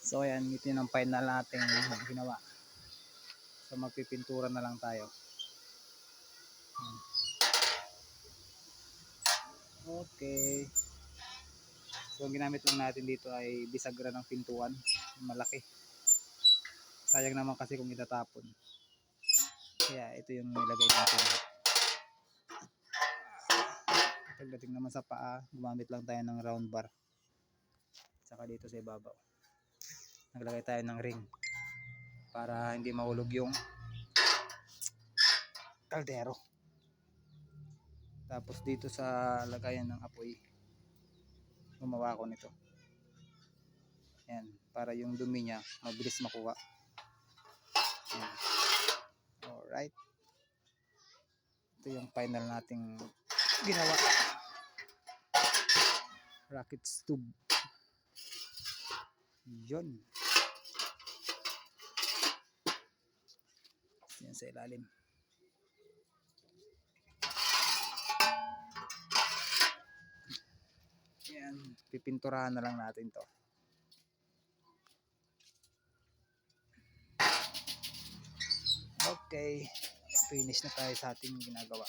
So ayan, ito yung final natin ginawa. So magpipintura na lang tayo. Okay. So ang ginamit lang natin dito ay bisagra ng pintuan. Malaki. Sayang naman kasi kung itatapon. Kaya ito yung nilagay natin. Pagdating naman sa paa, gumamit lang tayo ng round bar. Saka dito sa ibabaw, naglagay tayo ng ring para hindi mahulog yung kaldero. Tapos dito sa lagayan ng apoy, gumawa ako nito. Yan, para yung dumi niya mabilis makuha. Yan. Alright. Ito yung final nating ginawa. Rocket tube. Yun. Yan sa ilalim. Yan, pipinturahan na lang natin to. Okay, finish na tayo sa ating ginagawa.